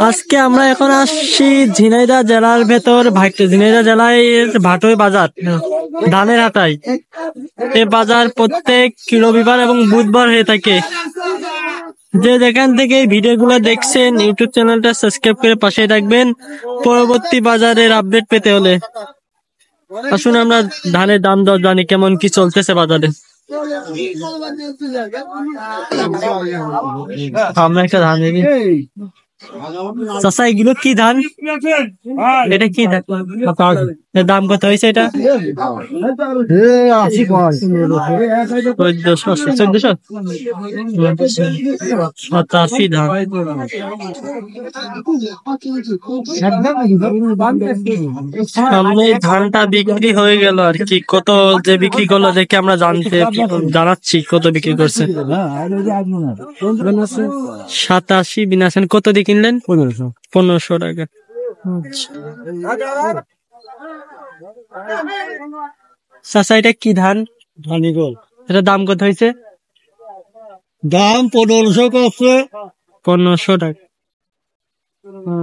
আজকে আমরা এখন আসছি ঝিনাইদহ জেলার ভেতর ঝিনাইদহ জেলায় ভাটোই বাজার ধানের হাটায়। এই বাজার প্রত্যেক রবিবার এবং বুধবার হয়ে থাকে। যে যেখান থেকে এই ভিডিওগুলো দেখছেন ইউটিউব চ্যানেলটা সাবস্ক্রাইব করে পাশে রাখবেন পরবর্তী বাজারের আপডেট পেতে হলে। আসুন আমরা ধানের দাম দর জানি কেমন কি চলতেছে বাজারে। আমরা একটা ধান দেখি। চাচা এগুলো কি ধান? এটা কি ধান? দাম কত হয়েছে এটা? 1487 ধান। সামনে ধানটা বিক্রি হয়ে গেল আর কি। কত যে বিক্রি করলো দেখে আমরা জানাচ্ছি কত বিক্রি করছে। 87 বিনাশেন। কত দিয়ে কিনলেন? 1500 টাকা। চাচা এটা কি ধান? ধানিগল। এটা দাম কত হয়েছে? দাম 1500 করছে। 1500 টাকা।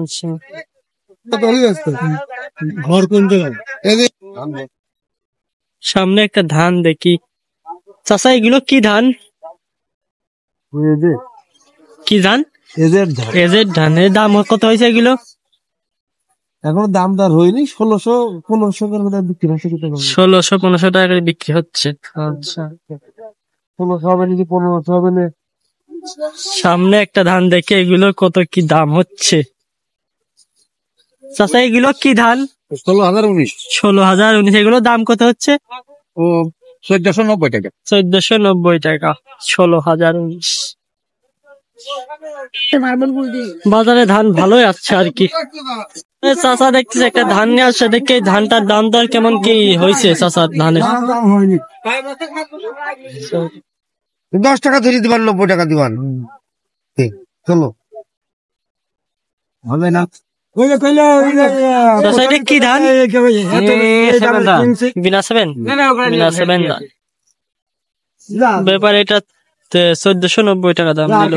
আচ্ছা ঘর কোন জায়গায়? সামনে একটা ধান দেখি। চাচা এগুলো কি ধান? কি ধান? এজের ধান। এর দাম কত হয়েছে এগুলো? এখন দাম দর হয়নি। 1600-1500 করে বিক্রি হচ্ছে। 1600-1500 টাকা করে বিক্রি হচ্ছে। আচ্ছা 1600 হবে নাকি 1500 হবে না। সামনে একটা ধান দেখে এগুলো কত কি দাম হচ্ছে। চাচা এগুলো কি ধান? 16019। 16019। এগুলো দাম কত হচ্ছে? ও 1490 টাকা। 1490 টাকা। 16019। বাজারে ধান ভালোই আসছে আর কি। চাচা দেখতেছে একটা ধান নিয়ে আসছে, দেখে ধানটার দাম দর কেমন কি হয়েছে চাচা ধানের? 10 টাকা ধরে দিবান, 90 টাকা দিবান। চলো হবে না। কি ধান? বিনাশেন। ব্যাপার এটা 1490 টাকা দাম দিল।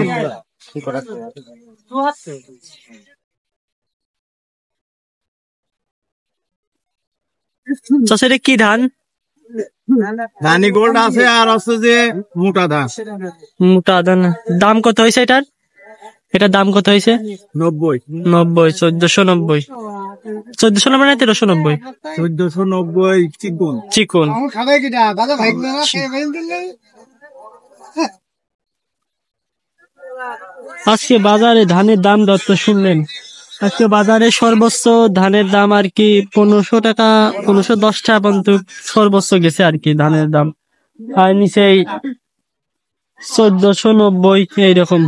চাচা এটা কি ধান? ধানি গোল্ড আছে আর আছে যে মোটা ধান। মোটা ধান। দাম কত হয়েছে এটার? এটার দাম কত হয়েছে? 90। 1490। 1490 না 1390? 1490 চিকন। চিকন। আজকে বাজারে ধানের দাম দর তো শুনলেন। আজকে বাজারে সর্বোচ্চ ধানের দাম আর কি 1500 টাকা, 1510 টাকা পর্যন্ত সর্বোচ্চ গেছে আর কি ধানের দাম। আর নিচেই 1490 এইরকম।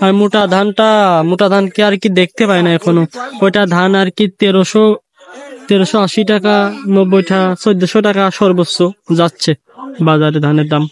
আর মোটা ধানকে আর কি দেখতে পাই না এখনো। ওইটা ধান আর কি 1380 টাকা, 90 টাকা, 1400 টাকা সর্বোচ্চ যাচ্ছে বাজারে ধানের দাম।